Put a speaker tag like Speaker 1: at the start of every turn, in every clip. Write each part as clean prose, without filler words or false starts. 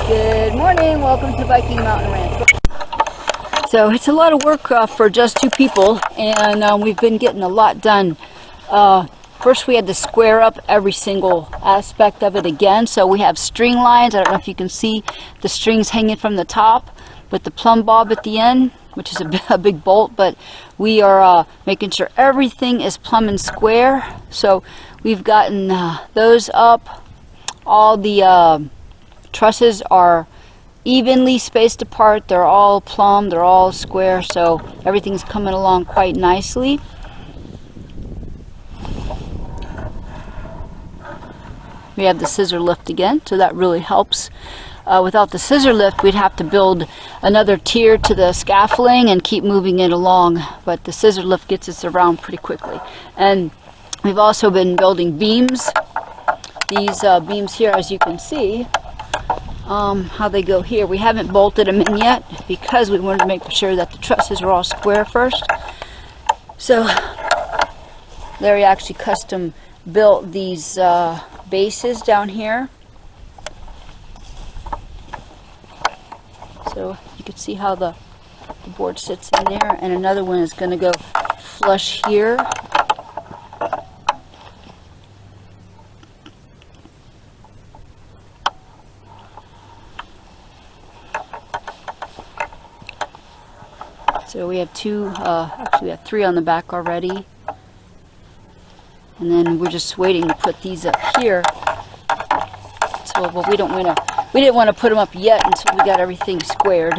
Speaker 1: Good morning, welcome to Viking Mountain Ranch. So it's a lot of work for just two people, and we've been getting a lot done. First we had to square up every single aspect of it again. So we have string lines. I don't know if you can see the strings hanging from the top with the plumb bob at the end, which is a big bolt, but we are making sure everything is plumb and square. So we've gotten those up. All the trusses are evenly spaced apart. They're all plumb, they're all square, so everything's coming along quite nicely. We have the scissor lift again, so that really helps. Without the scissor lift, we'd have to build another tier to the scaffolding and keep moving it along, but the scissor lift gets us around pretty quickly. And we've also been building beams. These beams here, as you can see, how they go here. We haven't bolted them in yet because we wanted to make sure that the trusses are all square first. So Larry actually custom built these bases down here. So you can see how the board sits in there, and another one is going to go flush here. So we have two, actually we have three on the back already. And then we're just waiting to put these up here. So, well, we didn't want to put them up yet until we got everything squared.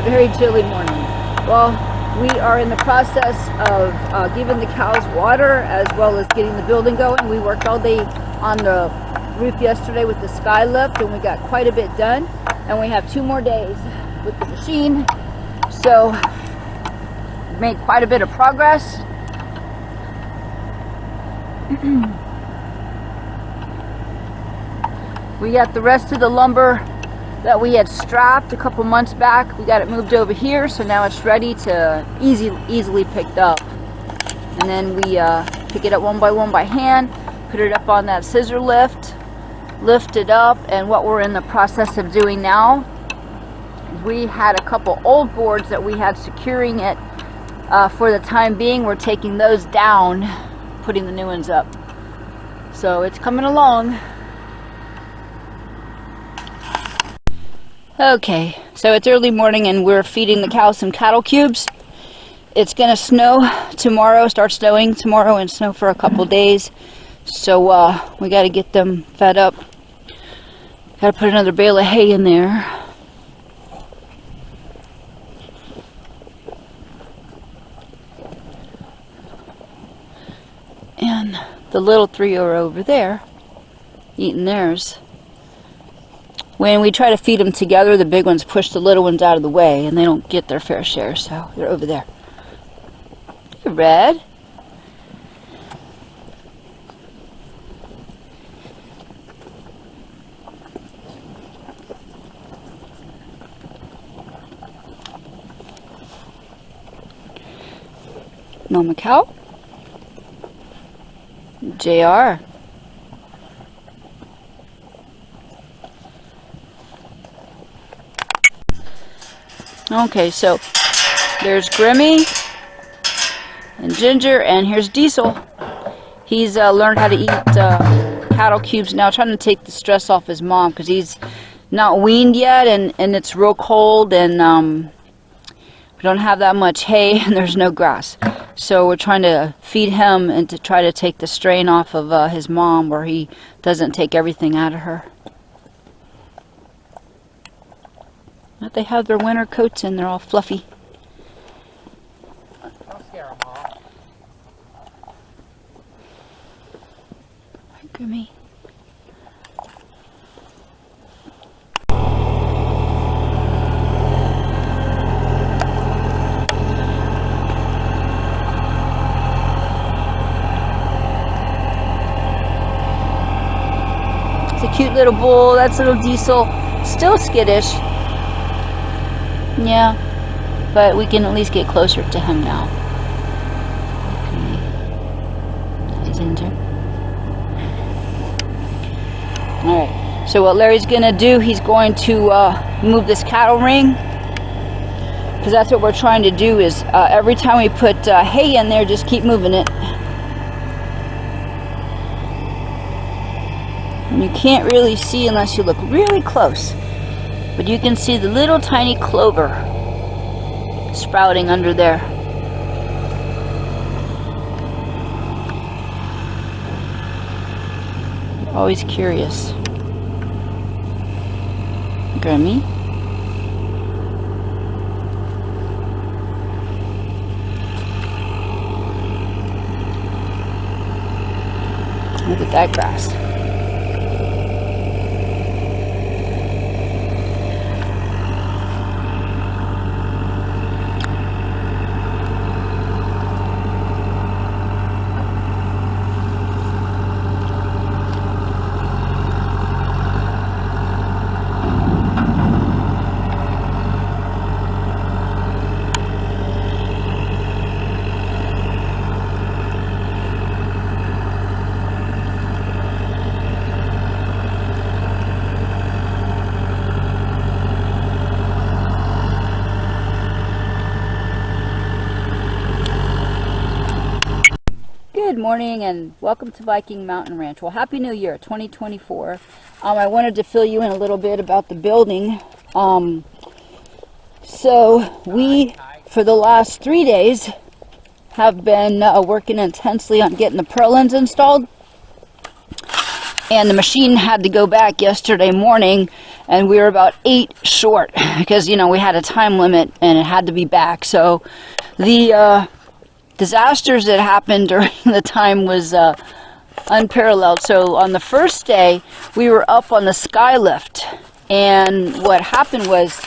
Speaker 1: a very chilly morning. Well, we are in the process of giving the cows water as well as getting the building going. We worked all day on the roof yesterday with the sky lift, and we got quite a bit done. And we have 2 more days with the machine. So, made quite a bit of progress. We got the rest of the lumber that we had strapped a couple months back. We got it moved over here, so now it's ready to easily picked up. And then we pick it up one by hand, put it up on that scissor lift, lift it up, and what we're in the process of doing now, we had a couple old boards that we had securing it for the time being. We're taking those down, putting the new ones up. So it's coming along. Okay, so it's early morning and we're feeding the cows some cattle cubes. It's gonna snow tomorrow, start snowing tomorrow and snow for a couple days. So we gotta get them fed up. Gotta put another bale of hay in there. And the little 3 are over there, eating theirs. When we try to feed them together, the big ones push the little ones out of the way, and they don't get their fair share, so they're over there. Hey, Red. Mama cow. JR. Okay, so there's Grimmy and Ginger, and here's Diesel. He's learned how to eat cattle cubes now, trying to take the stress off his mom because he's not weaned yet, and it's real cold, and we don't have that much hay, and there's no grass. So we're trying to feed him and to try to take the strain off of his mom, where he doesn't take everything out of her. But they have their winter coats in, they're all fluffy.
Speaker 2: Don't scare them all.
Speaker 1: Hi, Grimmy. It's a cute little bull. That's little Diesel. Still skittish. Yeah, but we can at least get closer to him now. He's into. Alright, so what Larry's gonna do, he's going to move this cattle ring, because that's what we're trying to do, is every time we put hay in there, just keep moving it. And you can't really see unless you look really close. But you can see the little tiny clover sprouting under there. Always curious. Grimmy. Look at that grass. Good morning and welcome to Viking Mountain Ranch. Well, Happy New Year 2024. I wanted to fill you in a little bit about the building. So we, for the last 3 days, have been working intensely on getting the purlins installed. And the machine had to go back yesterday morning, and we were about 8 short because, you know, we had a time limit and it had to be back. So the disasters that happened during the time was unparalleled. So on the first day, we were up on the sky lift, and what happened was,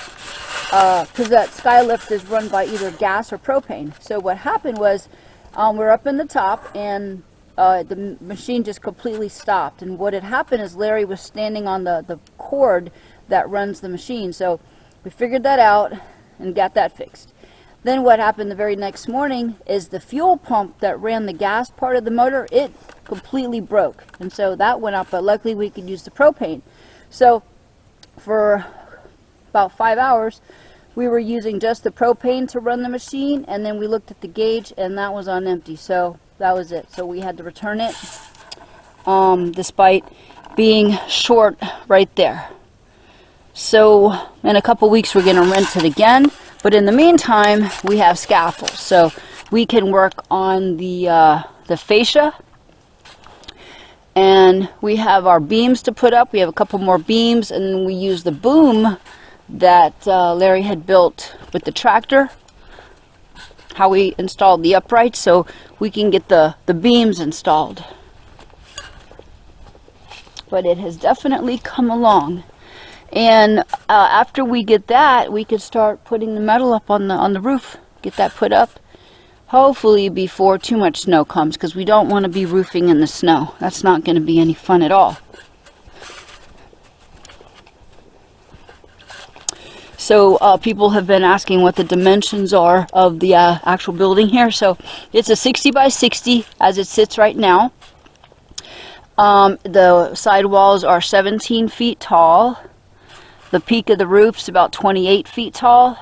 Speaker 1: because that sky lift is run by either gas or propane. So what happened was, we're up in the top, and the machine just completely stopped. And what had happened is Larry was standing on the cord that runs the machine. So we figured that out and got that fixed. Then what happened the very next morning is the fuel pump that ran the gas part of the motor, it completely broke. And so that went up, but luckily we could use the propane. So for about 5 hours, we were using just the propane to run the machine, and then we looked at the gauge and that was on empty. So that was it. So we had to return it, despite being short right there. So in a couple weeks we're going to rent it again, but in the meantime we have scaffolds, so we can work on the fascia, and we have our beams to put up. We have a couple more beams, and then we use the boom that Larry had built with the tractor, how we installed the uprights, so we can get the beams installed. But it has definitely come along, and after we get that, we could start putting the metal up on the roof, get that put up, hopefully before too much snow comes, because we don't want to be roofing in the snow. That's not going to be any fun at all. So people have been asking what the dimensions are of the actual building here. So it's a 60 by 60 as it sits right now. The side walls are 17 feet tall. The peak of the roof is about 28 feet tall.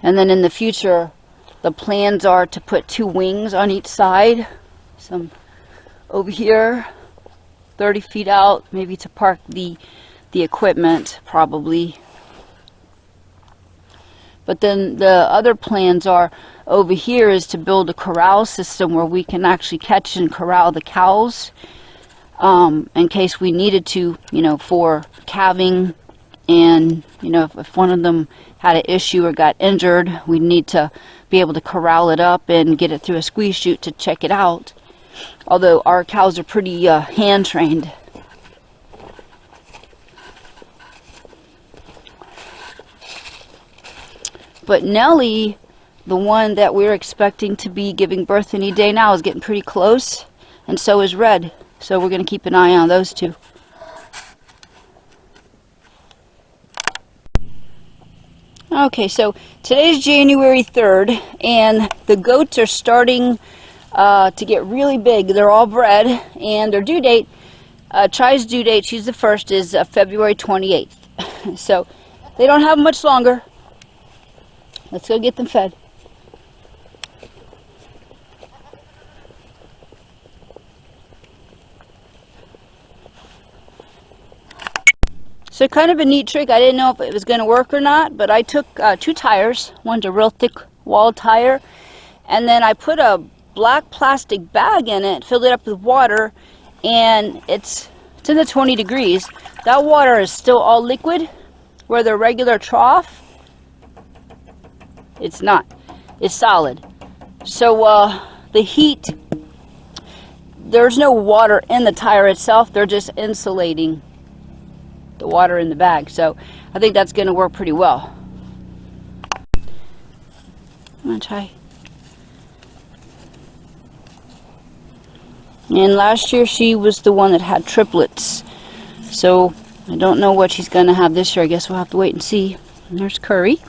Speaker 1: And then in the future, the plans are to put 2 wings on each side. Some over here, 30 feet out, maybe to park the equipment, probably. But then the other plans are over here is to build a corral system where we can actually catch and corral the cows, in case we needed to, you know, for calving. And, you know, if one of them had an issue or got injured, we need to be able to corral it up and get it through a squeeze chute to check it out. Although our cows are pretty hand trained. But Nellie, the one that we're expecting to be giving birth any day now, is getting pretty close, and so is Red. So we're going to keep an eye on those two. Okay, so today's January 3rd, and the goats are starting to get really big. They're all bred, and their due date, Chai's due date, she's the first, is February 28th. So they don't have much longer. Let's go get them fed. So kind of a neat trick. I didn't know if it was going to work or not, but I took 2 tires. One's a real thick wall tire, and then I put a black plastic bag in it, filled it up with water, and it's in the 20 degrees. That water is still all liquid, where the regular trough, it's not. It's solid. So the heat, there's no water in the tire itself. They're just insulating the water in the bag. So I think that's going to work pretty well. I'm going to try. And last year she was the one that had triplets. So I don't know what she's going to have this year. I guess we'll have to wait and see. And there's curry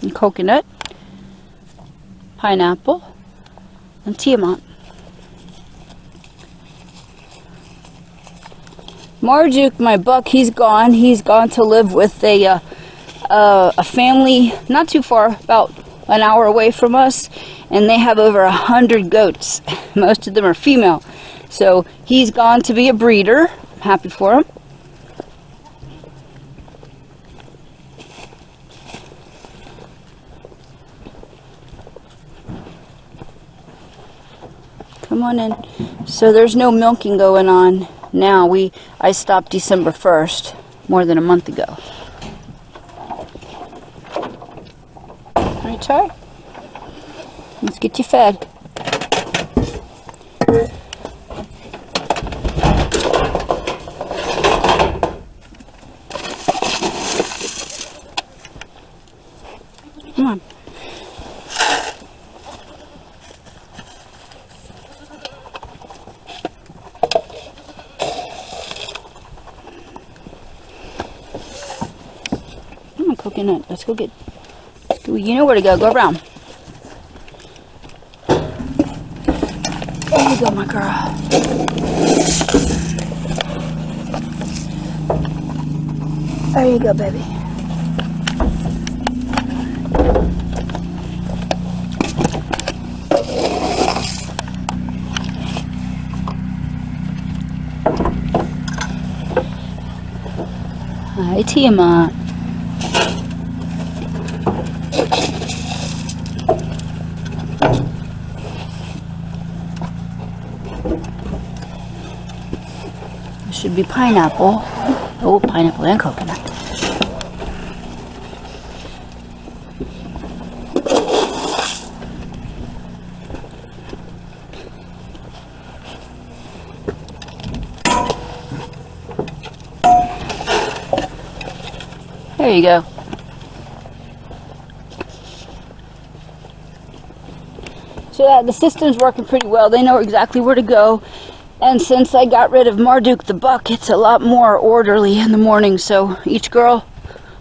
Speaker 1: and coconut, pineapple, and Tiamat. Marjuk, my buck, he's gone. He's gone to live with a family not too far, about an hour away from us, and they have over 100 goats. Most of them are female. So he's gone to be a breeder. I'm happy for him. Come on in. So there's no milking going on now. I stopped December 1st, more than a month ago. Alright, Chai? Let's get you fed. Come on. Come on, coconut. Let's go get. You know where to go. Go around. There you go, my girl. There you go, baby. Hi, Tiamat. This should be pineapple. Oh, pineapple and coconut. There you go. So the system's working pretty well. They know exactly where to go. And since I got rid of Marduk the buck, it's a lot more orderly in the morning. So each girl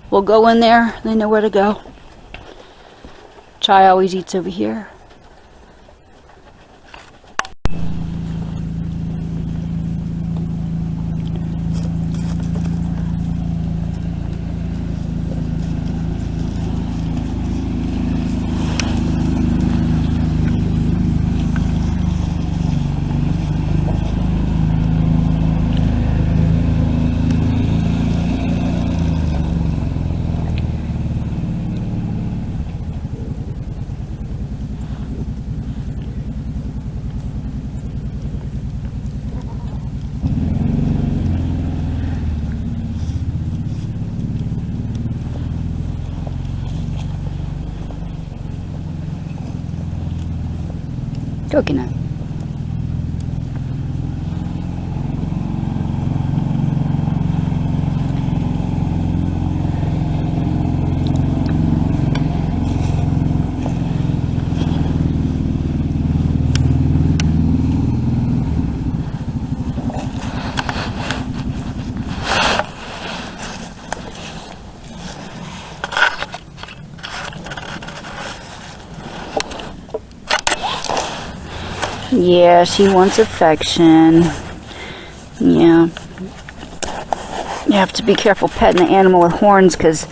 Speaker 1: will go in there. They know where to go. Chai always eats over here. Coconut. Yeah, she wants affection. Yeah. You have to be careful petting the animal with horns because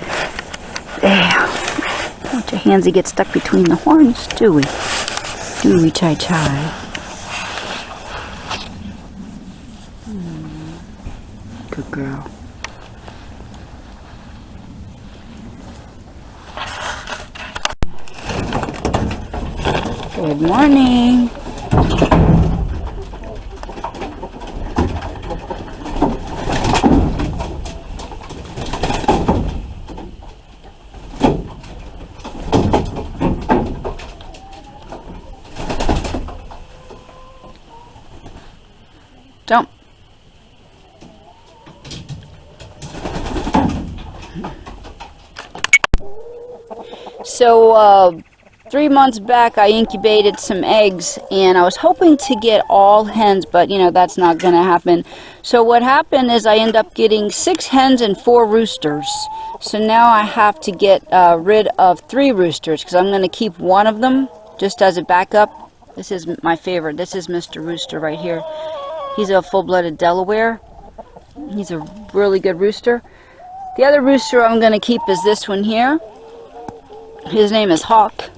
Speaker 1: don't want your hands to get stuck between the horns, do we? Do we, Chai Chai? Good girl. Good morning. Jump. So 3 months back I incubated some eggs and I was hoping to get all hens, but you know that's not going to happen. So what happened is I end up getting 6 hens and 4 roosters. So now I have to get rid of 3 roosters because I'm going to keep one of them just as a backup. This is my favorite. This is Mr. Rooster right here. He's a full-blooded Delaware. He's a really good rooster. The other rooster I'm going to keep is this one here. His name is Hawk.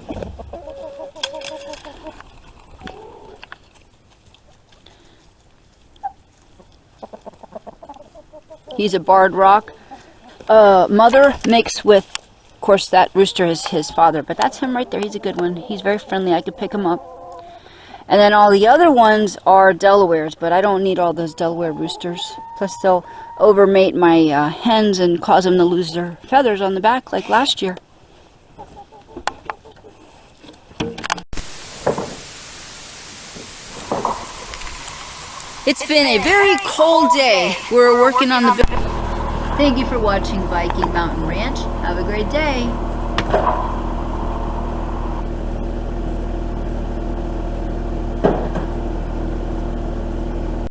Speaker 1: He's a barred rock. Mother mixed with, of course, that rooster is his father, but that's him right there. He's a good one. He's very friendly. I could pick him up. And then all the other ones are Delawares, but I don't need all those Delaware roosters. Plus they'll overmate my hens and cause them to lose their feathers on the back like last year. It's been a very cold day. We're working on the... Thank you for watching Viking Mountain Ranch. Have a great day.